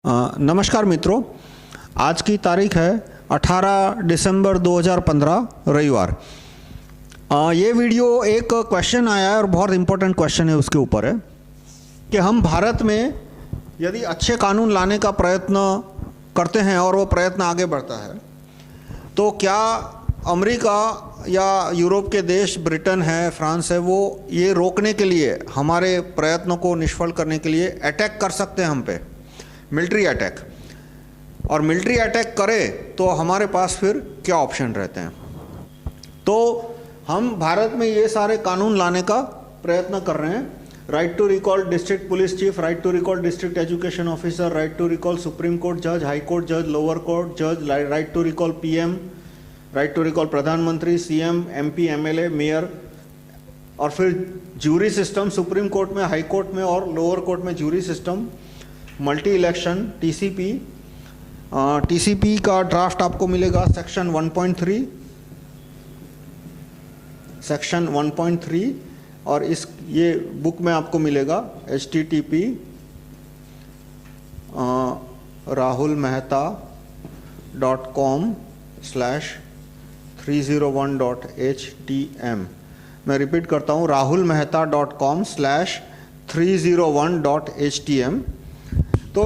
नमस्कार मित्रों, आज की तारीख है 18 दिसंबर 2015 रविवार। ये वीडियो एक क्वेश्चन आया है और बहुत इम्पोर्टेंट क्वेश्चन है, उसके ऊपर है कि हम भारत में यदि अच्छे कानून लाने का प्रयत्न करते हैं और वो प्रयत्न आगे बढ़ता है तो क्या अमेरिका या यूरोप के देश, ब्रिटेन है, फ्रांस है, वो ये रोकने के लिए, हमारे प्रयत्नों को निष्फल करने के लिए अटैक कर सकते हैं हम पे, मिलिट्री अटैक। और मिलिट्री अटैक करे तो हमारे पास फिर क्या ऑप्शन रहते हैं। तो हम भारत में ये सारे कानून लाने का प्रयत्न कर रहे हैं। Right to recall district police chief, right to recall district education officer, right to recall supreme court जज, हाई कोर्ट जज, लोअर कोर्ट जज, right to recall PM, right to recall प्रधानमंत्री, सीएम, एमपी, एमएलए, मेयर, और फिर jury system, supreme court में, high court में और lower court में jury system, multi election, TCP. TCP का ड्राफ्ट आपको मिलेगा सेक्शन 1.3, सेक्शन 1.3, और इस ये बुक में आपको मिलेगा http rahulmehta.com/301.htm। मैं रिपीट करता हूँ, rahulmehta.com/301.htm। तो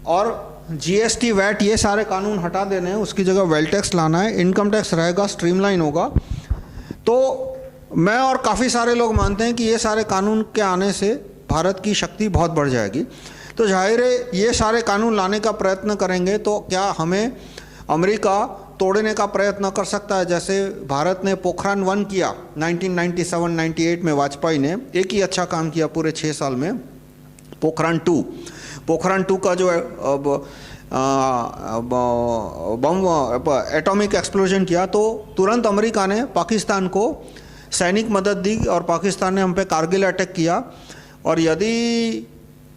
और जीएसटी, वैट, ये सारे कानून हटा देने हैं, उसकी जगह वेल्थ टैक्स लाना है, इनकम टैक्स रहेगा, स्ट्रीमलाइन होगा। तो मैं और काफ़ी सारे लोग मानते हैं कि ये सारे कानून के आने से भारत की शक्ति बहुत बढ़ जाएगी। तो जाहिर है ये सारे कानून लाने का प्रयत्न करेंगे तो क्या हमें अमेरिका तोड़ने का प्रयत्न कर सकता है। जैसे भारत ने पोखरान 1 किया 1997-98 में, वाजपेयी ने एक ही अच्छा काम किया पूरे 6 साल में। पोखरान 2 का जो बम एटॉमिक एक्सप्लोजन किया तो तुरंत अमेरिका ने पाकिस्तान को सैनिक मदद दी और पाकिस्तान ने हम पे कारगिल अटैक किया। और यदि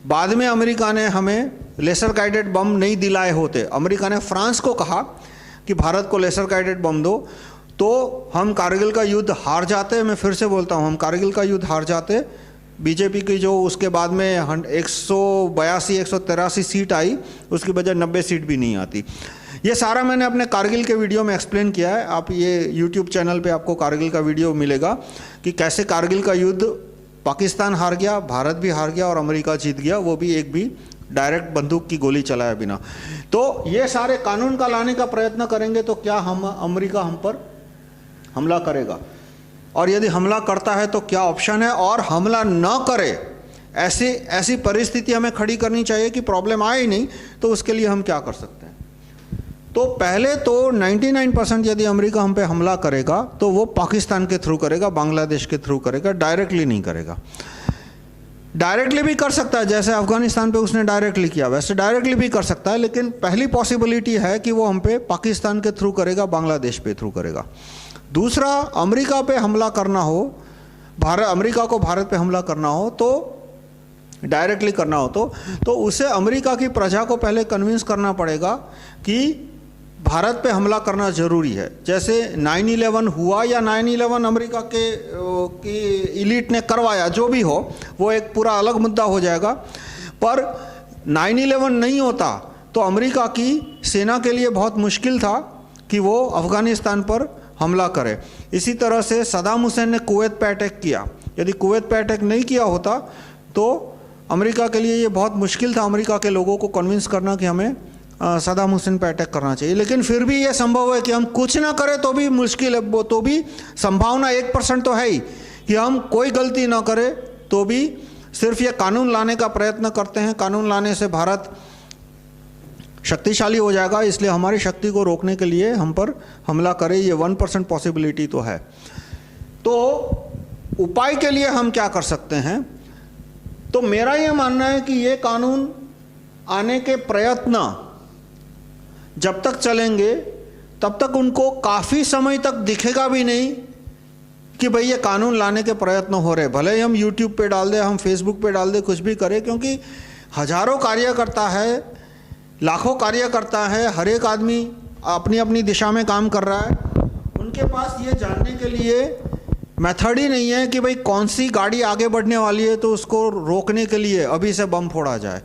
बाद में अमेरिका ने हमें लेसर गाइडेड बम नहीं दिलाए होते, अमेरिका ने फ्रांस को कहा कि भारत को लेसर गाइडेड बम दो, तो हम कारगिल का युद्ध हार जाते। मैं फिर से बोलता हूँ, हम कारगिल का युद्ध हार जाते। बीजेपी की जो उसके बाद में 182-183 सीट आई, उसकी बजाय 90 सीट भी नहीं आती। ये सारा मैंने अपने कारगिल के वीडियो में एक्सप्लेन किया है। आप ये यूट्यूब चैनल पे आपको कारगिल का वीडियो मिलेगा कि कैसे कारगिल का युद्ध पाकिस्तान हार गया, भारत भी हार गया और अमेरिका जीत गया, वो भी एक भी डायरेक्ट बंदूक की गोली चलाया बिना। तो ये सारे कानून का लाने का प्रयत्न करेंगे तो क्या अमेरिका हम पर हमला करेगा, और यदि हमला करता है तो क्या ऑप्शन है, और हमला न करे ऐसी परिस्थिति हमें खड़ी करनी चाहिए कि प्रॉब्लम आए ही नहीं, तो उसके लिए हम क्या कर सकते हैं। तो पहले तो 99% यदि अमेरिका हम पे हमला करेगा तो वो पाकिस्तान के थ्रू करेगा, बांग्लादेश के थ्रू करेगा, डायरेक्टली नहीं करेगा। डायरेक्टली भी कर सकता है, जैसे अफगानिस्तान पे उसने डायरेक्टली किया, वैसे डायरेक्टली भी कर सकता है, लेकिन पहली पॉसिबिलिटी है कि वो हम पे पाकिस्तान के थ्रू करेगा, बांग्लादेश पे थ्रू करेगा। दूसरा, अमेरिका पे हमला करना हो, अमेरिका को भारत पे हमला करना हो तो डायरेक्टली करना हो तो उसे अमेरिका की प्रजा को पहले कन्विंस करना पड़ेगा कि भारत पे हमला करना ज़रूरी है। जैसे 9/11 हुआ या 9/11 अमेरिका की इलीट ने करवाया, जो भी हो, वो एक पूरा अलग मुद्दा हो जाएगा। पर 9/11 नहीं होता तो अमेरिका की सेना के लिए बहुत मुश्किल था कि वो अफ़गानिस्तान पर हमला करे। इसी तरह से सदाम हुसैन ने कुवैत पे अटैक किया। यदि कुवैत पे अटैक नहीं किया होता तो अमेरिका के लिए ये बहुत मुश्किल था अमेरिका के लोगों को कन्विंस करना कि हमें सदाम हुसैन पे अटैक करना चाहिए। लेकिन फिर भी ये संभव है कि हम कुछ ना करें तो भी मुश्किल है, तो भी संभावना 1% तो है ही कि हम कोई गलती ना करें, तो भी सिर्फ ये कानून लाने का प्रयत्न करते हैं। कानून लाने से भारत शक्तिशाली हो जाएगा, इसलिए हमारी शक्ति को रोकने के लिए हम पर हमला करे, ये 1% पॉसिबिलिटी तो है। तो उपाय के लिए हम क्या कर सकते हैं? तो मेरा ये मानना है कि ये कानून आने के प्रयत्न जब तक चलेंगे तब तक उनको काफ़ी समय तक दिखेगा भी नहीं कि भाई ये कानून लाने के प्रयत्न हो रहे। भले ही हम यूट्यूब पे डाल दें, हम फेसबुक पे डाल दें, कुछ भी करें, क्योंकि हजारों कार्यकर्ता है, लाखों कार्यकर्ता है, हर एक आदमी अपनी अपनी दिशा में काम कर रहा है। उनके पास ये जानने के लिए मेथड ही नहीं है कि भाई कौन सी गाड़ी आगे बढ़ने वाली है तो उसको रोकने के लिए अभी से बम फोड़ा जाए।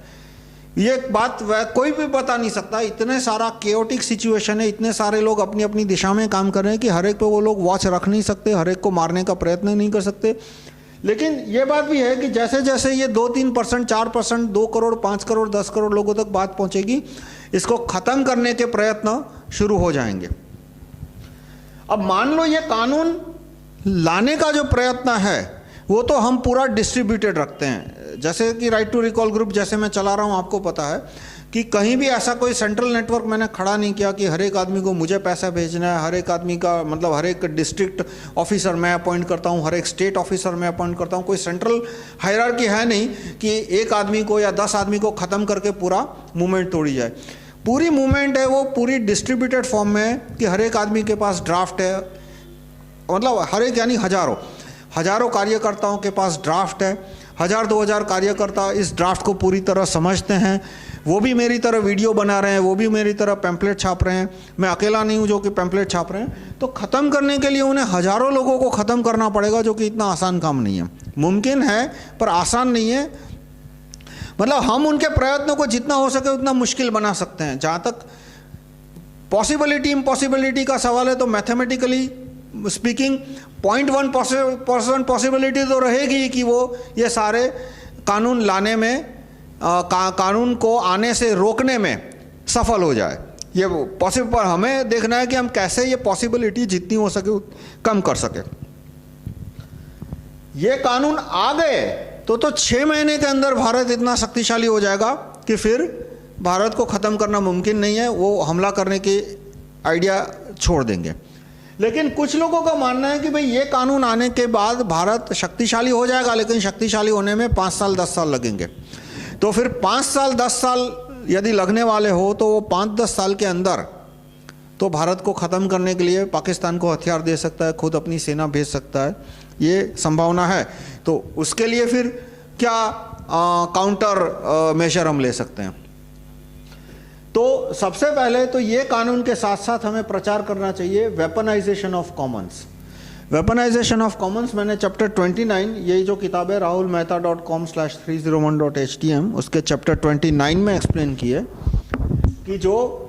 ये बात कोई भी बता नहीं सकता, इतने सारा केओटिक सिचुएशन है, इतने सारे लोग अपनी अपनी दिशा में काम कर रहे हैं कि हर एक पे वो लोग वॉच रख नहीं सकते, हर एक को मारने का प्रयत्न नहीं कर सकते। लेकिन ये बात भी है कि जैसे जैसे ये 2-3%, 4%, 2 करोड़, 5 करोड़, 10 करोड़ लोगों तक बात पहुंचेगी, इसको खत्म करने के प्रयत्न शुरू हो जाएंगे। अब मान लो ये कानून लाने का जो प्रयत्न है वो तो हम पूरा डिस्ट्रीब्यूटेड रखते हैं, जैसे कि राइट टू रिकॉल ग्रुप जैसे मैं चला रहा हूँ, आपको पता है कि कहीं भी ऐसा कोई सेंट्रल नेटवर्क मैंने खड़ा नहीं किया कि हर एक आदमी को मुझे पैसा भेजना है, हर एक आदमी का मतलब हर एक डिस्ट्रिक्ट ऑफिसर मैं अपॉइंट करता हूँ, हर एक स्टेट ऑफिसर मैं अपॉइंट करता हूँ। कोई सेंट्रल हायरार्की है नहीं कि एक आदमी को या 10 आदमी को ख़त्म करके पूरा मूवमेंट तोड़ी जाए। पूरी मूवमेंट है वो पूरी डिस्ट्रीब्यूटेड फॉर्म में है कि हर एक आदमी के पास ड्राफ्ट है, मतलब हर एक यानी हजारों कार्यकर्ताओं के पास ड्राफ्ट है। 1000-2000 कार्यकर्ता इस ड्राफ्ट को पूरी तरह समझते हैं, वो भी मेरी तरह वीडियो बना रहे हैं, वो भी मेरी तरह पैम्पलेट छाप रहे हैं, मैं अकेला नहीं हूँ जो कि पैम्पलेट छाप रहे हैं। तो ख़त्म करने के लिए उन्हें हज़ारों लोगों को ख़त्म करना पड़ेगा, जो कि इतना आसान काम नहीं है। मुमकिन है पर आसान नहीं है। मतलब हम उनके प्रयत्नों को जितना हो सके उतना मुश्किल बना सकते हैं। जहाँ तक पॉसिबिलिटी इम्पॉसिबिलिटी का सवाल है तो मैथमेटिकली स्पीकिंग 0.1% पॉसिबिलिटी तो रहेगी कि वो ये सारे कानून लाने में कानून को आने से रोकने में सफल हो जाए। ये पॉसिबल, पर हमें देखना है कि हम कैसे ये पॉसिबिलिटी जितनी हो सके कम कर सके। ये कानून आ गए तो 6 महीने के अंदर भारत इतना शक्तिशाली हो जाएगा कि फिर भारत को ख़त्म करना मुमकिन नहीं है, वो हमला करने की आइडिया छोड़ देंगे। लेकिन कुछ लोगों का मानना है कि भाई ये कानून आने के बाद भारत शक्तिशाली हो जाएगा, लेकिन शक्तिशाली होने में 5 साल 10 साल लगेंगे। तो फिर 5 साल 10 साल यदि लगने वाले हो तो वो 5-10 साल के अंदर तो भारत को ख़त्म करने के लिए पाकिस्तान को हथियार दे सकता है, खुद अपनी सेना भेज सकता है, ये संभावना है। तो उसके लिए फिर क्या काउंटर मेजर हम ले सकते हैं? तो सबसे पहले तो ये कानून के साथ साथ हमें प्रचार करना चाहिए weaponisation of Commons. Weaponisation of Commons मैंने चैप्टर 29, यही जो किताब है rahulmehta.com/301.htm, उसके चैप्टर 29 में एक्सप्लेन की है कि जो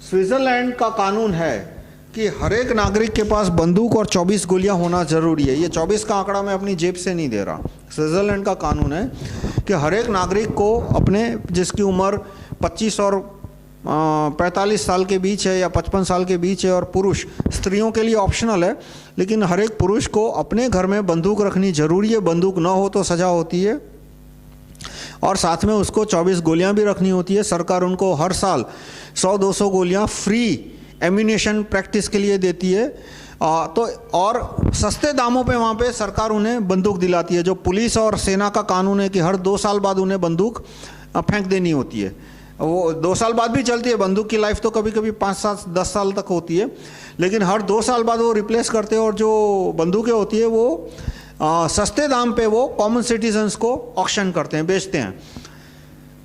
स्विट्ज़रलैंड का कानून है कि हर एक नागरिक के पास बंदूक और 24 गोलियां होना ज़रूरी है। ये 24 का आंकड़ा मैं अपनी जेब से नहीं दे रहा, स्विट्ज़रलैंड का कानून है कि हर एक नागरिक को अपने जिसकी उम्र 25 और 45 साल के बीच है या 55 साल के बीच है, और पुरुष, स्त्रियों के लिए ऑप्शनल है, लेकिन हर एक पुरुष को अपने घर में बंदूक रखनी ज़रूरी है। बंदूक ना हो तो सज़ा होती है, और साथ में उसको 24 गोलियां भी रखनी होती है। सरकार उनको हर साल 100-200 गोलियां फ्री एम्यूनेशन प्रैक्टिस के लिए देती है। तो और सस्ते दामों पे वहाँ पे सरकार उन्हें बंदूक दिलाती है। जो पुलिस और सेना का कानून है कि हर 2 साल बाद उन्हें बंदूक फेंक देनी होती है, वो 2 साल बाद भी चलती है। बंदूक की लाइफ तो कभी कभी 5-7-10 साल तक होती है, लेकिन हर 2 साल बाद वो रिप्लेस करते हैं। और जो बंदूकें होती है वो सस्ते दाम पे वो कॉमन सिटीजन्स को ऑक्शन करते हैं, बेचते हैं।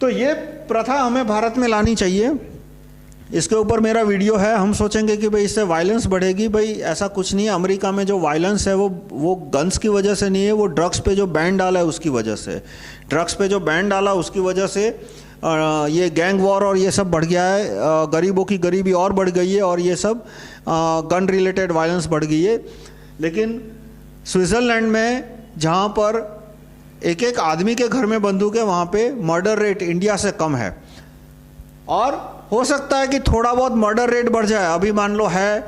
तो ये प्रथा हमें भारत में लानी चाहिए। इसके ऊपर मेरा वीडियो है। हम सोचेंगे कि भाई इससे वायलेंस बढ़ेगी, भाई ऐसा कुछ नहीं है। अमेरिका में जो वायलेंस है वो गन्स की वजह से नहीं है, वो ड्रग्स पे जो बैन डाला है उसकी वजह से। ड्रग्स पे जो बैन डाला उसकी वजह से ये गैंग वॉर और ये सब बढ़ गया है, गरीबों की गरीबी और बढ़ गई है, और ये सब गन रिलेटेड वायलेंस बढ़ गई है। लेकिन स्विट्ज़रलैंड में जहाँ पर एक आदमी के घर में बंदूक है, वहाँ पे मर्डर रेट इंडिया से कम है। और हो सकता है कि थोड़ा बहुत मर्डर रेट बढ़ जाए। अभी मान लो है,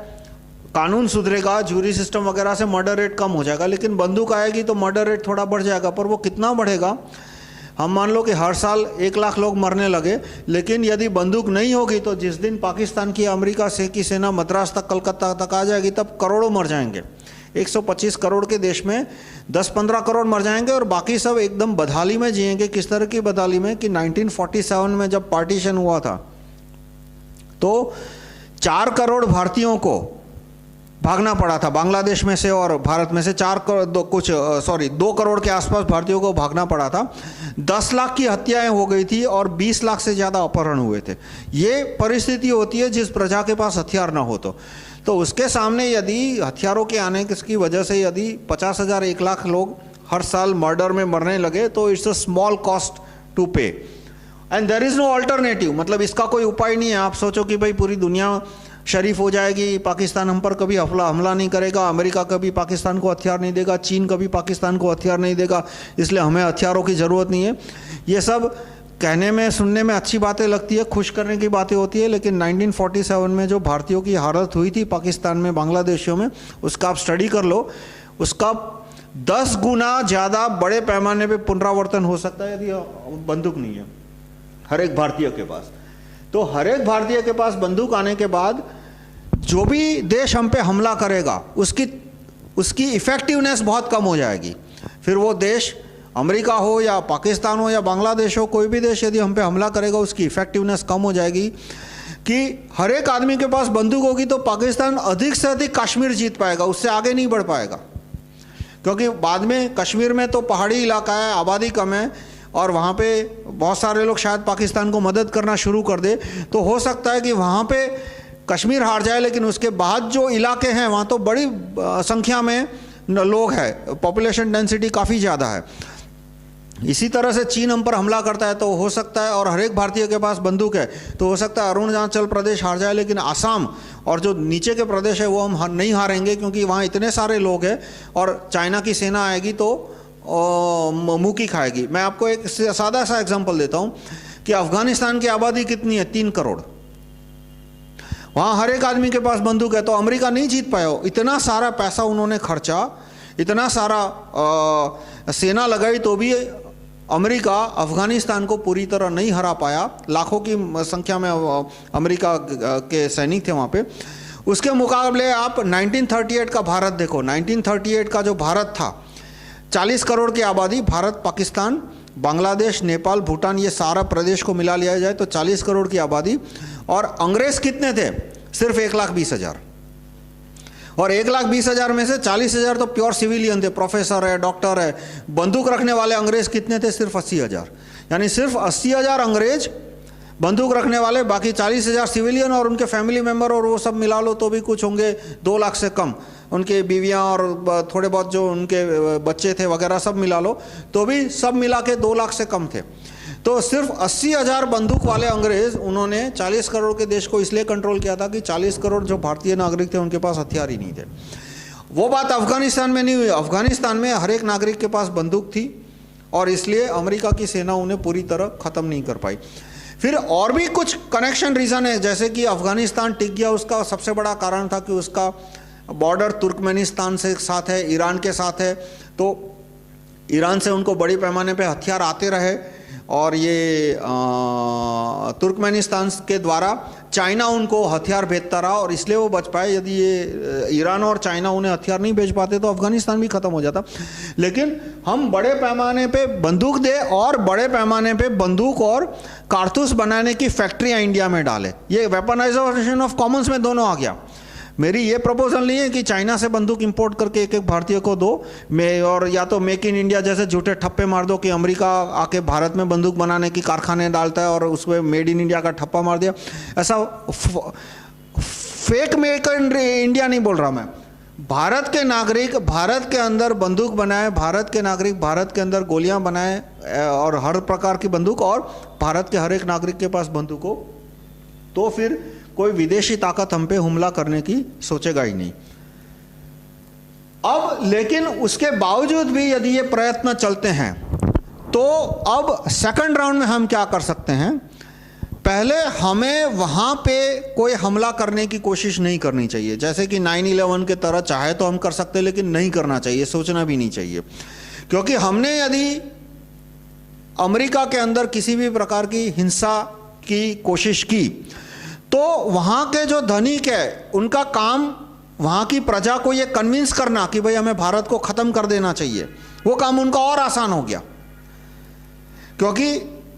कानून सुधरेगा, जूरी सिस्टम वगैरह से मर्डर रेट कम हो जाएगा, लेकिन बंदूक आएगी तो मर्डर रेट थोड़ा बढ़ जाएगा। पर वो कितना बढ़ेगा? हम मान लो कि हर साल 1 लाख लोग मरने लगे, लेकिन यदि बंदूक नहीं होगी तो जिस दिन पाकिस्तान की, अमेरिका से की सेना मद्रास तक, कलकत्ता तक आ जाएगी, तब करोड़ों मर जाएंगे। 125 करोड़ के देश में 10-15 करोड़ मर जाएंगे, और बाकी सब एकदम बदहाली में जिएंगे। किस तरह की बदहाली में कि 1947 में जब पार्टीशन हुआ था तो 4 करोड़ भारतीयों को भागना पड़ा था बांग्लादेश में से, और भारत में से 2 करोड़ के आसपास भारतीयों को भागना पड़ा था। 10 लाख की हत्याएं हो गई थी और 20 लाख से ज़्यादा अपहरण हुए थे। ये परिस्थिति होती है जिस प्रजा के पास हथियार ना हो तो उसके सामने यदि हथियारों के आने की वजह से यदि 50,000 1 लाख लोग हर साल मर्डर में मरने लगे तो it's a small cost to pay. And there is no alternative, मतलब इसका कोई उपाय नहीं है। आप सोचो कि भाई पूरी दुनिया शरीफ हो जाएगी, पाकिस्तान हम पर कभी हमला नहीं करेगा, अमेरिका कभी पाकिस्तान को हथियार नहीं देगा, चीन कभी पाकिस्तान को हथियार नहीं देगा, इसलिए हमें हथियारों की ज़रूरत नहीं है। ये सब कहने में सुनने में अच्छी बातें लगती है, खुश करने की बातें होती है, लेकिन 1947 में जो भारतीयों की हालत हुई थी पाकिस्तान में, बांग्लादेशियों में, उसका आप स्टडी कर लो, उसका 10 गुना ज़्यादा बड़े पैमाने पे पुनरावर्तन हो सकता है यदि बंदूक नहीं है हर एक भारतीय के पास। तो हर एक भारतीय के पास बंदूक आने के बाद जो भी देश हम पे हमला करेगा उसकी इफेक्टिवनेस बहुत कम हो जाएगी। फिर वो देश अमेरिका हो या पाकिस्तान हो या बांग्लादेश हो, कोई भी देश यदि हम पे हमला करेगा उसकी इफेक्टिवनेस कम हो जाएगी कि हर एक आदमी के पास बंदूक होगी तो पाकिस्तान अधिक से अधिक कश्मीर जीत पाएगा, उससे आगे नहीं बढ़ पाएगा। क्योंकि बाद में कश्मीर में तो पहाड़ी इलाका है, आबादी कम है और वहाँ पे बहुत सारे लोग शायद पाकिस्तान को मदद करना शुरू कर दे, तो हो सकता है कि वहाँ पे कश्मीर हार जाए, लेकिन उसके बाद जो इलाके हैं वहाँ तो बड़ी संख्या में लोग हैं, पॉपुलेशन डेंसिटी काफ़ी ज़्यादा है। इसी तरह से चीन हम पर हमला करता है तो हो सकता है, और हर एक भारतीय के पास बंदूक है, तो हो सकता है अरुणाचल प्रदेश हार जाए, लेकिन आसाम और जो नीचे के प्रदेश है वो हम नहीं हारेंगे, क्योंकि वहाँ इतने सारे लोग हैं और चाइना की सेना आएगी तो मुँह की खाएगी। मैं आपको एक सादा सा एग्जांपल देता हूँ कि अफगानिस्तान की आबादी कितनी है, 3 करोड़। वहाँ हर एक आदमी के पास बंदूक है, तो अमेरिका नहीं जीत पाया। इतना सारा पैसा उन्होंने खर्चा, इतना सारा सेना लगाई, तो भी अमेरिका अफगानिस्तान को पूरी तरह नहीं हरा पाया। लाखों की संख्या में अमेरिका के सैनिक थे वहाँ पे। उसके मुकाबले आप 1938 का भारत देखो। 1938 का जो भारत था, 40 करोड़ की आबादी, भारत, पाकिस्तान, बांग्लादेश, नेपाल, भूटान, ये सारा प्रदेश को मिला लिया जाए तो 40 करोड़ की आबादी। और अंग्रेज कितने थे? सिर्फ 1,20,000। और 1,20,000 में से 40,000 तो प्योर सिविलियन थे, प्रोफेसर है, डॉक्टर है। बंदूक रखने वाले अंग्रेज कितने थे? सिर्फ 80,000। यानी सिर्फ 80,000 अंग्रेज बंदूक रखने वाले, बाकी 40,000 सिविलियन और उनके फैमिली मेंबर, और वो सब मिला लो तो भी कुछ होंगे 2 लाख से कम। उनके बीवियां और थोड़े बहुत जो उनके बच्चे थे वगैरह सब मिला लो तो भी सब मिला के 2 लाख से कम थे। तो सिर्फ 80,000 बंदूक वाले अंग्रेज, उन्होंने 40 करोड़ के देश को इसलिए कंट्रोल किया था कि 40 करोड़ जो भारतीय नागरिक थे उनके पास हथियार ही नहीं थे। वो बात अफगानिस्तान में नहीं हुई। अफगानिस्तान में हर एक नागरिक के पास बंदूक थी और इसलिए अमेरिका की सेना उन्हें पूरी तरह ख़त्म नहीं कर पाई। फिर और भी कुछ कनेक्शन रीज़न है, जैसे कि अफगानिस्तान टिक गया, उसका सबसे बड़ा कारण था कि उसका बॉर्डर तुर्कमेनिस्तान से साथ है, ईरान के साथ है, तो ईरान से उनको बड़ी पैमाने पे हथियार आते रहे और ये तुर्कमेनिस्तान के द्वारा चाइना उनको हथियार भेजता रहा और इसलिए वो बच पाए। यदि ये ईरान और चाइना उन्हें हथियार नहीं भेज पाते तो अफगानिस्तान भी ख़त्म हो जाता। लेकिन हम बड़े पैमाने पे बंदूक दे और बड़े पैमाने पे बंदूक और कारतूस बनाने की फैक्ट्रियाँ इंडिया में डाले। ये वेपनाइजेशन ऑफ कॉमन्स में दोनों आ गया। मेरी ये प्रपोजल नहीं है कि चाइना से बंदूक इंपोर्ट करके एक एक भारतीय को दो, और या तो मेक इन इंडिया जैसे झूठे ठप्पे मार दो कि अमेरिका आके भारत में बंदूक बनाने की कारखाने डालता है और उसमें मेड इन इंडिया का ठप्पा मार दिया। ऐसा फेक मेक इन इंडिया नहीं बोल रहा मैं। भारत के नागरिक भारत के अंदर बंदूक बनाए, भारत के नागरिक भारत के अंदर गोलियां बनाए और हर प्रकार की बंदूक, और भारत के हर एक नागरिक के पास बंदूक हो, तो फिर कोई विदेशी ताकत हम पे हमला करने की सोचेगा ही नहीं। अब लेकिन उसके बावजूद भी यदि ये प्रयत्न चलते हैं तो अब सेकंड राउंड में हम क्या कर सकते हैं? पहले हमें वहां पे कोई हमला करने की कोशिश नहीं करनी चाहिए, जैसे कि 9/11 के तरह। चाहे तो हम कर सकते हैं लेकिन नहीं करना चाहिए, सोचना भी नहीं चाहिए। क्योंकि हमने यदि अमेरिका के अंदर किसी भी प्रकार की हिंसा की कोशिश की तो वहाँ के जो धनिक है उनका काम वहाँ की प्रजा को ये कन्विंस करना कि भाई हमें भारत को ख़त्म कर देना चाहिए, वो काम उनका और आसान हो गया। क्योंकि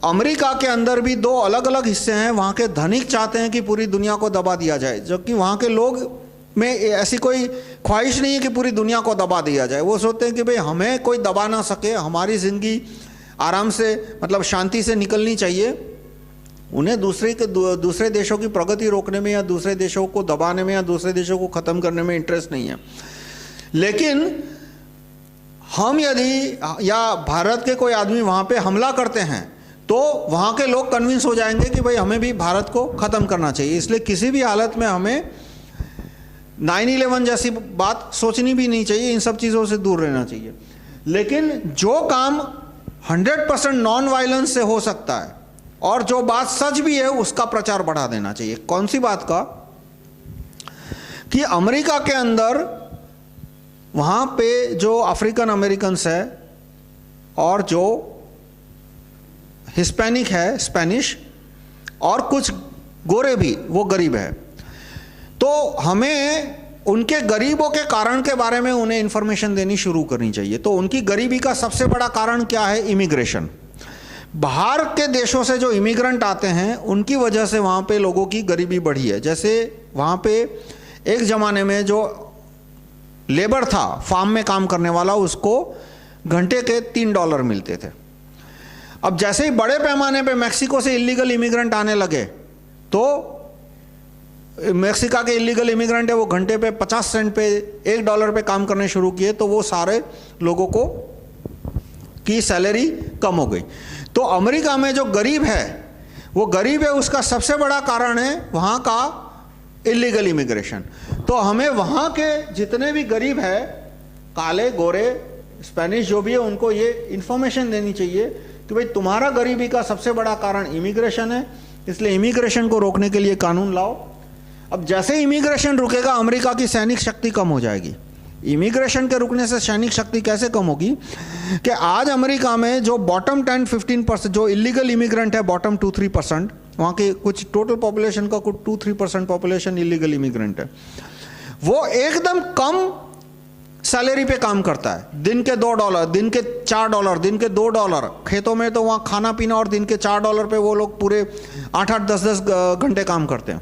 अमेरिका के अंदर भी 2 अलग अलग हिस्से हैं। वहाँ के धनिक चाहते हैं कि पूरी दुनिया को दबा दिया जाए, जबकि वहाँ के लोग में ऐसी कोई ख्वाहिश नहीं है कि पूरी दुनिया को दबा दिया जाए। वो सोचते हैं कि भाई हमें कोई दबा ना सके, हमारी ज़िंदगी आराम से मतलब शांति से निकलनी चाहिए। उन्हें दूसरे देशों की प्रगति रोकने में या दूसरे देशों को दबाने में या दूसरे देशों को ख़त्म करने में इंटरेस्ट नहीं है। लेकिन हम यदि या भारत के कोई आदमी वहाँ पे हमला करते हैं तो वहाँ के लोग कन्विंस हो जाएंगे कि भाई हमें भी भारत को ख़त्म करना चाहिए। इसलिए किसी भी हालत में हमें 9/11 जैसी बात सोचनी भी नहीं चाहिए, इन सब चीज़ों से दूर रहना चाहिए। लेकिन जो काम 100% नॉन वायलेंस से हो सकता है और जो बात सच भी है उसका प्रचार बढ़ा देना चाहिए। कौन सी बात का? कि अमेरिका के अंदर वहाँ पे जो अफ्रीकन अमेरिकन्स है और जो हिस्पैनिक है, स्पेनिश, और कुछ गोरे भी, वो गरीब है। तो हमें उनके गरीबों के कारण के बारे में उन्हें इंफॉर्मेशन देनी शुरू करनी चाहिए। तो उनकी गरीबी का सबसे बड़ा कारण क्या है? इमिग्रेशन। बाहर के देशों से जो इमिग्रेंट आते हैं उनकी वजह से वहाँ पे लोगों की गरीबी बढ़ी है। जैसे वहाँ पे एक ज़माने में जो लेबर था, फार्म में काम करने वाला, उसको घंटे के $3 मिलते थे। अब जैसे ही बड़े पैमाने पे मैक्सिको से इलीगल इमिग्रेंट आने लगे, तो मैक्सिका के इलीगल इमिग्रेंट है, वो घंटे पे 50 सेंट पे, $1 पे काम करने शुरू किए, तो वो सारे लोगों को की सैलरी कम हो गई। तो अमेरिका में जो गरीब है, वो गरीब है, उसका सबसे बड़ा कारण है वहाँ का इलीगल इमिग्रेशन। तो हमें वहाँ के जितने भी गरीब है, काले, गोरे, स्पेनिश, जो भी है, उनको ये इन्फॉर्मेशन देनी चाहिए कि भाई तुम्हारा गरीबी का सबसे बड़ा कारण इमिग्रेशन है, इसलिए इमिग्रेशन को रोकने के लिए कानून लाओ। अब जैसे इमिग्रेशन रुकेगा, अमेरिका की सैनिक शक्ति कम हो जाएगी। इमिग्रेशन के रुकने से सैनिक शक्ति कैसे कम होगी? कि आज अमेरिका में जो बॉटम 10-15% जो इलीगल इमिग्रेंट है, बॉटम 2-3%, वहाँ के कुछ टोटल पॉपुलेशन का कुछ 2-3% पॉपुलेशन इलीगल इमिग्रेंट है, वो एकदम कम सैलरी पे काम करता है। दिन के $2, दिन के $4, दिन के $2। खेतों में तो वहाँ खाना पीना, और दिन के $4 पे वो लोग पूरे 8-8, 10-10 घंटे काम करते हैं।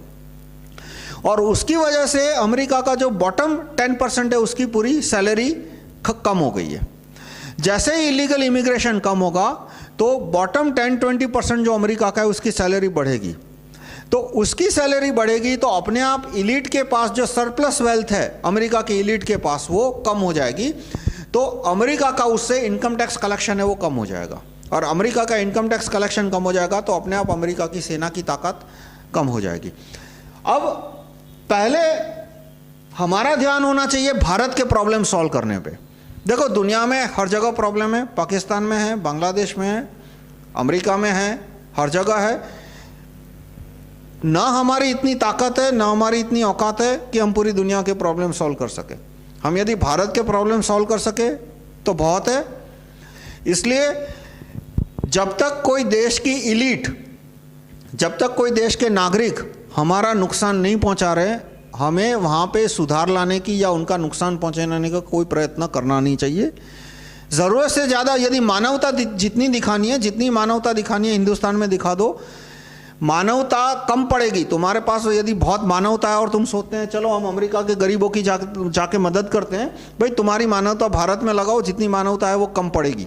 और उसकी वजह से अमेरिका का जो बॉटम 10% है, उसकी पूरी सैलरी कम हो गई है। जैसे ही इलीगल इमिग्रेशन कम होगा, तो बॉटम 10-20% जो अमेरिका का है, उसकी सैलरी बढ़ेगी। तो उसकी सैलरी बढ़ेगी तो अपने आप इलीट के पास जो सरप्लस वेल्थ है अमेरिका की इलीट के पास, वो कम हो जाएगी। तो अमेरिका का उससे इनकम टैक्स कलेक्शन है वो कम हो जाएगा, और अमेरिका का इनकम टैक्स कलेक्शन कम हो जाएगा तो अपने आप अमेरिका की सेना की ताकत कम हो जाएगी। अब पहले हमारा ध्यान होना चाहिए भारत के प्रॉब्लम सॉल्व करने पे। देखो, दुनिया में हर जगह प्रॉब्लम है, पाकिस्तान में है, बांग्लादेश में है, अमेरिका में है, हर जगह है। ना हमारी इतनी ताकत है, ना हमारी इतनी औकात है कि हम पूरी दुनिया के प्रॉब्लम सॉल्व कर सके। हम यदि भारत के प्रॉब्लम सॉल्व कर सके तो बहुत है। इसलिए जब तक कोई देश की इलीट, जब तक कोई देश के नागरिक हमारा नुकसान नहीं पहुंचा रहे, हमें वहाँ पे सुधार लाने की या उनका नुकसान पहुँचाने का कोई प्रयत्न करना नहीं चाहिए। ज़रूरत से ज़्यादा यदि मानवता जितनी दिखानी है, जितनी मानवता दिखानी है हिंदुस्तान में दिखा दो। मानवता कम पड़ेगी तुम्हारे पास यदि बहुत मानवता है और तुम सोचते हैं चलो हम अमेरिका के गरीबों की जाके मदद करते हैं, भाई तुम्हारी मानवता भारत में लगाओ, जितनी मानवता है वो कम पड़ेगी।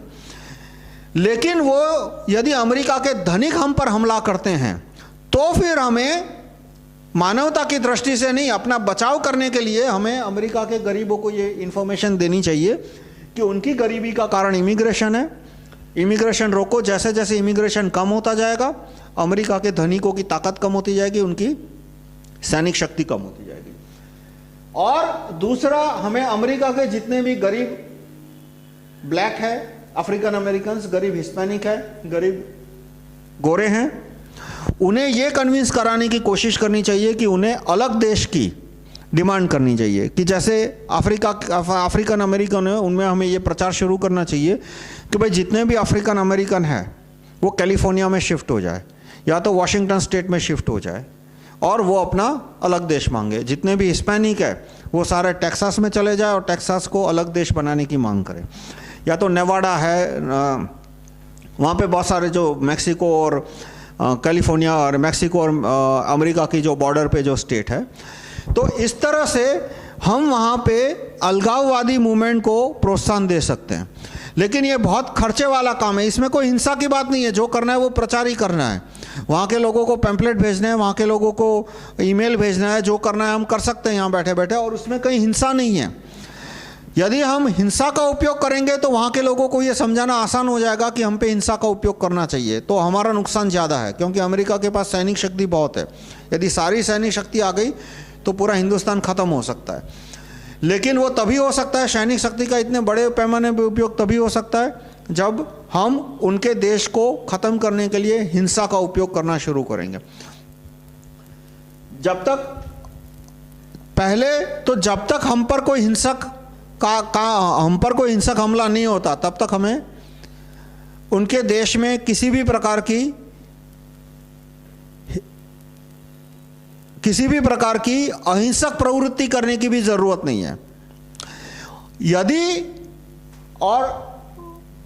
लेकिन वो यदि अमेरिका के धनिक हम पर हमला करते हैं तो फिर हमें मानवता की दृष्टि से नहीं, अपना बचाव करने के लिए हमें अमेरिका के गरीबों को ये इन्फॉर्मेशन देनी चाहिए कि उनकी गरीबी का कारण इमिग्रेशन है। इमिग्रेशन रोको। जैसे जैसे इमिग्रेशन कम होता जाएगा, अमेरिका के धनिकों की ताकत कम होती जाएगी, उनकी सैनिक शक्ति कम होती जाएगी। और दूसरा, हमें अमेरिका के जितने भी गरीब ब्लैक है, अफ्रीकन अमेरिकन, गरीब हिस्पैनिक है, गरीब गोरे हैं, उन्हें यह कन्विंस कराने की कोशिश करनी चाहिए कि उन्हें अलग देश की डिमांड करनी चाहिए। कि जैसे अफ्रीकन अमेरिकन है, उनमें हमें ये प्रचार शुरू करना चाहिए कि भाई जितने भी अफ्रीकन अमेरिकन हैं वो कैलिफोर्निया में शिफ्ट हो जाए या तो वॉशिंगटन स्टेट में शिफ्ट हो जाए और वो अपना अलग देश मांगे। जितने भी हिस्पैनिक है वो सारे टेक्सास में चले जाए और टेक्सास को अलग देश बनाने की मांग करें। या तो नेवाडा है, वहाँ पे बहुत सारे जो मैक्सिको और कैलिफोर्निया और मैक्सिको और अमेरिका की जो बॉर्डर पे जो स्टेट है, तो इस तरह से हम वहाँ पे अलगाववादी मूवमेंट को प्रोत्साहन दे सकते हैं। लेकिन ये बहुत खर्चे वाला काम है, इसमें कोई हिंसा की बात नहीं है। जो करना है वो प्रचार ही करना है, वहाँ के लोगों को पैम्पलेट भेजने हैं, वहाँ के लोगों को ईमेल भेजना है, जो करना है हम कर सकते हैं यहाँ बैठे बैठे, और उसमें कहीं हिंसा नहीं है। यदि हम हिंसा का उपयोग करेंगे तो वहाँ के लोगों को ये समझाना आसान हो जाएगा कि हम पे हिंसा का उपयोग करना चाहिए, तो हमारा नुकसान ज़्यादा है, क्योंकि अमेरिका के पास सैनिक शक्ति बहुत है। यदि सारी सैनिक शक्ति आ गई तो पूरा हिंदुस्तान ख़त्म हो सकता है। लेकिन वो तभी हो सकता है, सैनिक शक्ति का इतने बड़े पैमाने पर उपयोग तभी हो सकता है जब हम उनके देश को ख़त्म करने के लिए हिंसा का उपयोग करना शुरू करेंगे। जब तक हम पर कोई हिंसक हम पर कोई हिंसक हमला नहीं होता, तब तक हमें उनके देश में किसी भी प्रकार की अहिंसक प्रवृत्ति करने की भी जरूरत नहीं है। यदि और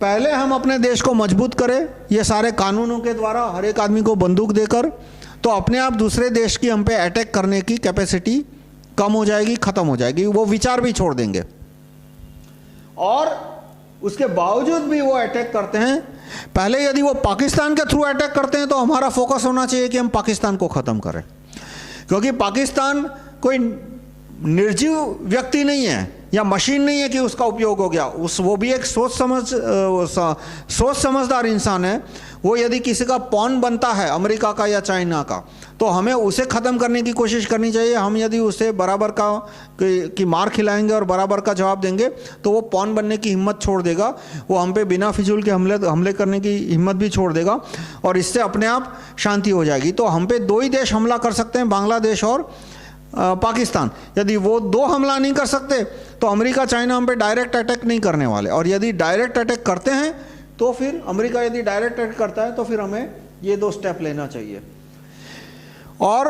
पहले हम अपने देश को मजबूत करें ये सारे कानूनों के द्वारा, हर एक आदमी को बंदूक देकर, तो अपने आप दूसरे देश की हम पे अटैक करने की कैपेसिटी कम हो जाएगी, खत्म हो जाएगी, वो विचार भी छोड़ देंगे। और उसके बावजूद भी वो अटैक करते हैं, पहले यदि वो पाकिस्तान के थ्रू अटैक करते हैं तो हमारा फोकस होना चाहिए कि हम पाकिस्तान को ख़त्म करें, क्योंकि पाकिस्तान कोई निर्जीव व्यक्ति नहीं है या मशीन नहीं है कि उसका उपयोग हो गया। वो भी एक सोच समझदार इंसान है। वो यदि किसी का पॉन बनता है अमेरिका का या चाइना का, तो हमें उसे ख़त्म करने की कोशिश करनी चाहिए। हम यदि उसे बराबर की मार खिलाएंगे और बराबर का जवाब देंगे तो वो पॉन बनने की हिम्मत छोड़ देगा, वो हम पे बिना फिजूल के हमले करने की हिम्मत भी छोड़ देगा, और इससे अपने आप शांति हो जाएगी। तो हम पे दो ही देश हमला कर सकते हैं, बांग्लादेश और पाकिस्तान। यदि वो दो हमला नहीं कर सकते तो अमेरिका चाइना हम पे डायरेक्ट अटैक नहीं करने वाले, और यदि डायरेक्ट अटैक करते हैं तो फिर अमेरिका यदि डायरेक्ट अटैक करता है तो फिर हमें ये दो स्टेप लेना चाहिए, और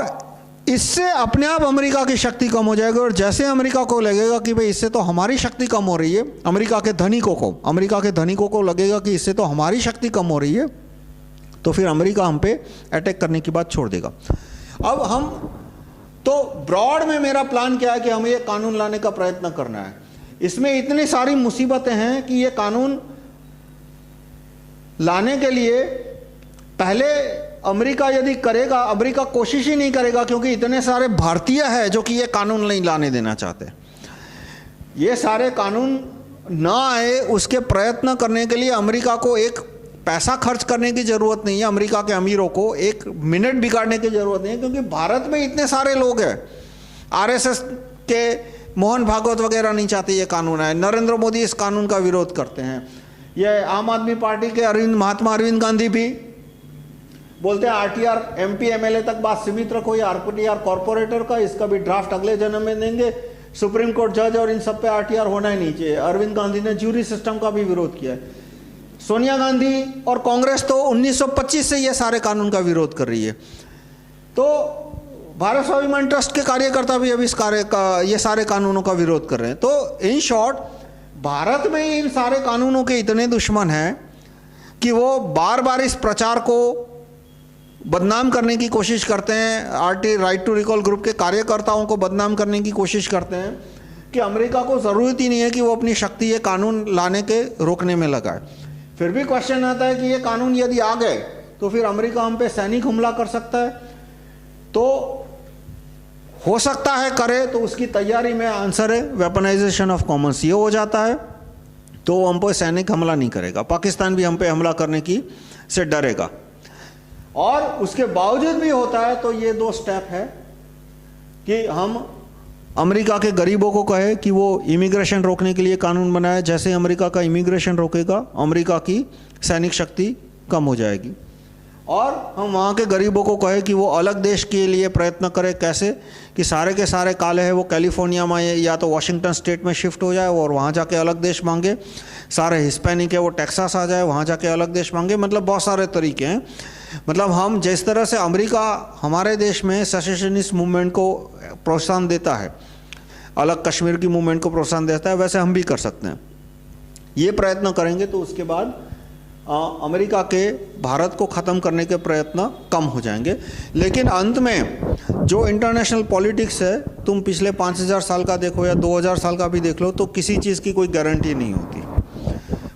इससे अपने आप अमेरिका की शक्ति कम हो जाएगी। और जैसे अमेरिका को लगेगा कि भाई इससे तो हमारी शक्ति कम हो रही है, अमेरिका के धनिकों को लगेगा कि इससे तो हमारी शक्ति कम हो रही है, तो फिर अमेरिका हम पे अटैक करने की बात छोड़ देगा। अब हम तो ब्रॉड में मेरा प्लान क्या है कि हमें ये कानून लाने का प्रयत्न करना है। इसमें इतनी सारी मुसीबतें हैं कि ये कानून लाने के लिए पहले अमेरिका यदि करेगा, अमेरिका कोशिश ही नहीं करेगा, क्योंकि इतने सारे भारतीय हैं जो कि ये कानून नहीं लाने देना चाहते। ये सारे कानून ना आए उसके प्रयत्न करने के लिए अमेरिका को एक पैसा खर्च करने की जरूरत नहीं है, अमेरिका के अमीरों को एक मिनट बिगाड़ने की जरूरत नहीं है, क्योंकि भारत में इतने सारे लोग हैं। आरएसएस के मोहन भागवत वगैरह नहीं चाहते ये कानून आए, नरेंद्र मोदी इस कानून का विरोध करते हैं, ये आम आदमी पार्टी के महात्मा अरविंद गांधी भी बोलते हैं आरटीआर एमपी एमएलए तक बात सीमित रखो, ये आरटीआर कॉर्पोरेटर का, इसका भी ड्राफ्ट अगले जन्म में देंगे, सुप्रीम कोर्ट जज और इन सब पे आरटीआर होना ही नहीं चाहिए। अरविंद गांधी ने ज्यूरी सिस्टम का भी विरोध किया है। सोनिया गांधी और कांग्रेस तो 1925 से ये सारे कानून का विरोध कर रही है। तो भारत स्वाभिमान ट्रस्ट के कार्यकर्ता भी अभी ये सारे कानूनों का विरोध कर रहे हैं। तो इन शॉर्ट भारत में इन सारे कानूनों के इतने दुश्मन हैं कि वो बार बार इस प्रचार को बदनाम करने की कोशिश करते हैं। RT right to recall group के कार्यकर्ताओं को बदनाम करने की कोशिश करते हैं कि अमेरिका को ज़रूरत ही नहीं है कि वो अपनी शक्ति ये कानून लाने के रोकने में लगाए। फिर भी क्वेश्चन आता है कि ये कानून यदि आ गए तो फिर अमेरिका हम पे सैनिक हमला कर सकता है, तो हो सकता है करे, तो उसकी तैयारी में आंसर है वेपनाइजेशन ऑफ कॉमन्स। ये हो जाता है तो वो हम पे सैनिक हमला नहीं करेगा, पाकिस्तान भी हम पे हमला करने की से डरेगा। और उसके बावजूद भी होता है तो ये दो स्टेप है कि हम अमेरिका के गरीबों को कहे कि वो इमिग्रेशन रोकने के लिए कानून बनाए। जैसे अमेरिका का इमिग्रेशन रोकेगा, अमेरिका की सैनिक शक्ति कम हो जाएगी। और हम वहाँ के गरीबों को कहे कि वो अलग देश के लिए प्रयत्न करें। कैसे कि सारे के सारे काले हैं वो कैलिफोर्निया में या तो वाशिंगटन स्टेट में शिफ्ट हो जाए और वहाँ जाके अलग देश मांगे, सारे हिस्पैनिक है वो टेक्सास आ जाए, वहाँ जाके अलग देश मांगे। मतलब बहुत सारे तरीके हैं। मतलब हम जिस तरह से अमेरिका हमारे देश में सेसेशनिस्ट मूवमेंट को प्रोत्साहन देता है, अलग कश्मीर की मूवमेंट को प्रोत्साहन देता है, वैसे हम भी कर सकते हैं। ये प्रयत्न करेंगे तो उसके बाद अमेरिका के भारत को ख़त्म करने के प्रयत्न कम हो जाएंगे। लेकिन अंत में जो इंटरनेशनल पॉलिटिक्स है, तुम पिछले 5000 साल का देखो या 2000 साल का भी देख लो, तो किसी चीज़ की कोई गारंटी नहीं होती।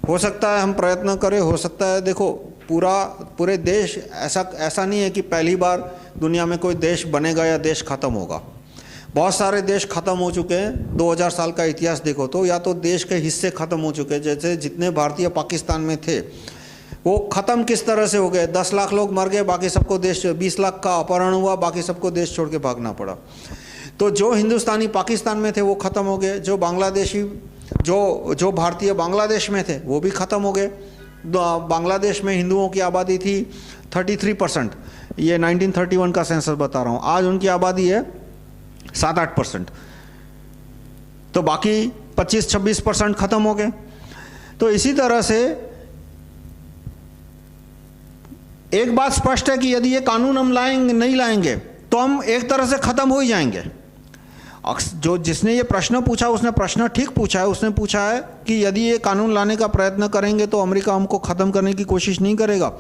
हो सकता है हम प्रयत्न करें, हो सकता है देखो पूरे देश ऐसा नहीं है कि पहली बार दुनिया में कोई देश बनेगा या देश ख़त्म होगा। बहुत सारे देश ख़त्म हो चुके हैं। 2000 साल का इतिहास देखो तो या तो देश के हिस्से ख़त्म हो चुके हैं, जैसे जितने भारतीय पाकिस्तान में थे वो ख़त्म किस तरह से हो गए। 10 लाख लोग मर गए, बाकी सबको देश, 20 लाख का अपहरण हुआ, बाकी सबको देश छोड़ के भागना पड़ा। तो जो हिंदुस्तानी पाकिस्तान में थे वो ख़त्म हो गए, जो बांग्लादेशी जो भारतीय बांग्लादेश में थे वो भी ख़त्म हो गए। बांग्लादेश में हिंदुओं की आबादी थी 33%, ये 1931 का सेंसस बता रहा हूँ। आज उनकी आबादी है 7-8%, तो बाकी 25-26% ख़त्म हो गए। तो इसी तरह से एक बात स्पष्ट है कि यदि ये कानून हम नहीं लाएंगे तो हम एक तरह से ख़त्म हो ही जाएंगे। जो जिसने ये प्रश्न पूछा उसने प्रश्न ठीक पूछा है। उसने पूछा है कि यदि ये कानून लाने का प्रयत्न करेंगे तो अमेरिका हमको ख़त्म करने की कोशिश नहीं करेगा।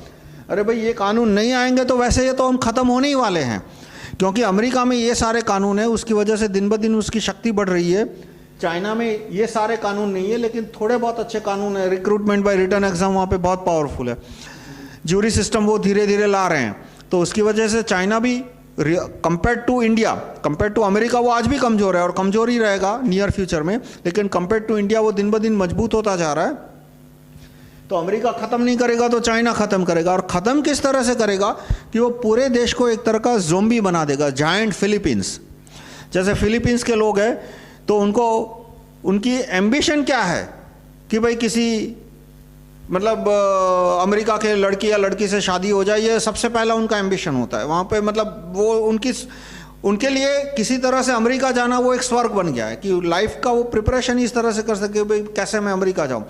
अरे भाई, ये कानून नहीं आएंगे तो वैसे ये तो हम ख़त्म होने ही वाले हैं, क्योंकि अमेरिका में ये सारे कानून है, उसकी वजह से दिन ब दिन उसकी शक्ति बढ़ रही है। चाइना में ये सारे कानून नहीं है, लेकिन थोड़े बहुत अच्छे कानून है। रिक्रूटमेंट बाय रिटन एग्जाम वहाँ पे बहुत पावरफुल है। ज्यूरी सिस्टम वो धीरे धीरे ला रहे हैं, तो उसकी वजह से चाइना भी compare to India, compare to America वो आज भी कमज़ोर है और कमज़ोर ही रहेगा नियर फ्यूचर में, लेकिन कंपेयर टू इंडिया वो दिन ब दिन मजबूत होता जा रहा है। तो अमेरिका ख़त्म नहीं करेगा तो चाइना ख़त्म करेगा, और ख़त्म किस तरह से करेगा कि वो पूरे देश को एक तरह का ज़ोंबी बना देगा, जायंट फिलीपींस। जैसे फिलीपींस के लोग हैं तो उनको, उनकी एम्बिशन क्या है कि भाई किसी मतलब अमेरिका के लड़की या लड़की से शादी हो जाए, ये सबसे पहला उनका एम्बिशन होता है वहाँ पे। मतलब वो उनके लिए किसी तरह से अमेरिका जाना वो एक स्वर्ग बन गया है कि लाइफ का वो प्रिपरेशन इस तरह से कर सके भाई कैसे मैं अमेरिका जाऊँ।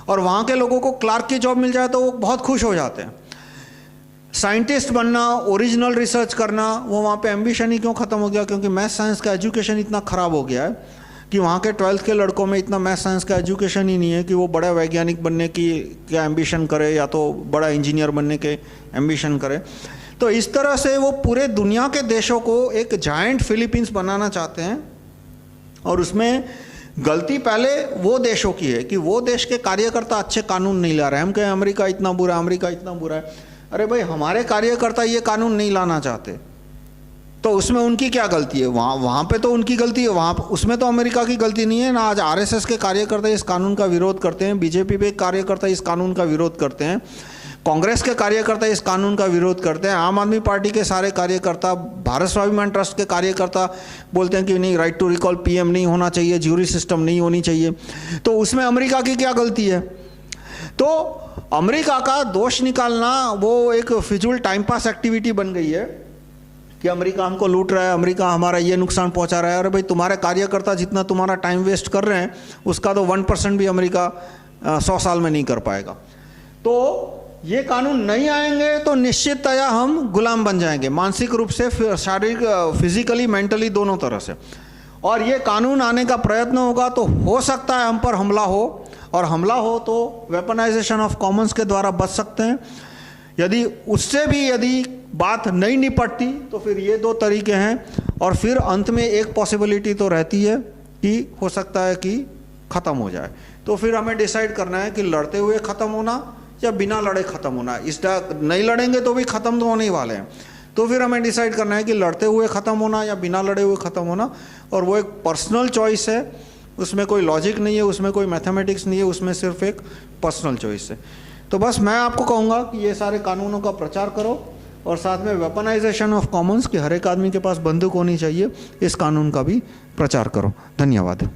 और वहाँ के लोगों को क्लार्क की जॉब मिल जाए तो वो बहुत खुश हो जाते हैं। साइंटिस्ट बनना, ओरिजिनल रिसर्च करना, वो वहाँ पे एम्बिशन ही क्यों ख़त्म हो गया? क्योंकि मैथ साइंस का एजुकेशन इतना ख़राब हो गया है कि वहाँ के 12th के लड़कों में इतना मैथ साइंस का एजुकेशन ही नहीं है कि वो बड़ा वैज्ञानिक बनने की क्या एम्बिशन करे या तो बड़ा इंजीनियर बनने के एम्बिशन करे। तो इस तरह से वो पूरे दुनिया के देशों को एक जायंट फिलीपींस बनाना चाहते हैं, और उसमें गलती पहले वो देशों की है कि वो देश के कार्यकर्ता अच्छे कानून नहीं ला रहे हैं। हम कहें अमेरिका इतना बुरा है, अमेरिका इतना बुरा है। अरे भाई, हमारे कार्यकर्ता ये कानून नहीं लाना चाहते तो उसमें उनकी क्या गलती है? वहाँ पे तो उनकी गलती है, वहाँ उसमें तो अमेरिका की गलती नहीं है ना। आज आरएसएस के कार्यकर्ता इस कानून का विरोध करते हैं, बीजेपी के कार्यकर्ता इस कानून का विरोध करते हैं, कांग्रेस के कार्यकर्ता इस कानून का विरोध करते हैं, आम आदमी पार्टी के सारे कार्यकर्ता, भारत स्वाभिमान ट्रस्ट के कार्यकर्ता बोलते हैं कि नहीं, राइट टू रिकॉल पीएम नहीं होना चाहिए, ज्यूरी सिस्टम नहीं होनी चाहिए। तो उसमें अमेरिका की क्या गलती है? तो अमेरिका का दोष निकालना वो एक फिजूल टाइम पास एक्टिविटी बन गई है कि अमेरिका हमको लूट रहा है, अमेरिका हमारा ये नुकसान पहुंचा रहा है। अरे भाई, तुम्हारे कार्यकर्ता जितना तुम्हारा टाइम वेस्ट कर रहे हैं उसका तो 1% भी अमेरिका 100 साल में नहीं कर पाएगा। तो ये कानून नहीं आएंगे तो निश्चिततया हम गुलाम बन जाएंगे, मानसिक रूप से, शारीरिक, फिजिकली, मेंटली, दोनों तरह से। और ये कानून आने का प्रयत्न होगा तो हो सकता है हम पर हमला हो, और हमला हो तो वेपनाइजेशन ऑफ कॉमन्स के द्वारा बच सकते हैं। यदि उससे भी यदि बात नहीं निपटती तो फिर ये 2 तरीके हैं, और फिर अंत में एक पॉसिबिलिटी तो रहती है कि हो सकता है कि ख़त्म हो जाए। तो फिर हमें डिसाइड करना है कि लड़ते हुए ख़त्म होना या बिना लड़े ख़त्म होना। नहीं लड़ेंगे तो भी ख़त्म तो होने ही वाले हैं, तो फिर हमें डिसाइड करना है कि लड़ते हुए ख़त्म होना या बिना लड़े हुए ख़त्म होना। और वो एक पर्सनल चॉइस है, उसमें कोई लॉजिक नहीं है, उसमें कोई मैथमेटिक्स नहीं है, उसमें सिर्फ एक पर्सनल चॉइस है। तो बस मैं आपको कहूँगा कि ये सारे कानूनों का प्रचार करो, और साथ में वेपनाइजेशन ऑफ कॉमन्स कि हर एक आदमी के पास बंदूक होनी चाहिए, इस कानून का भी प्रचार करो। धन्यवाद।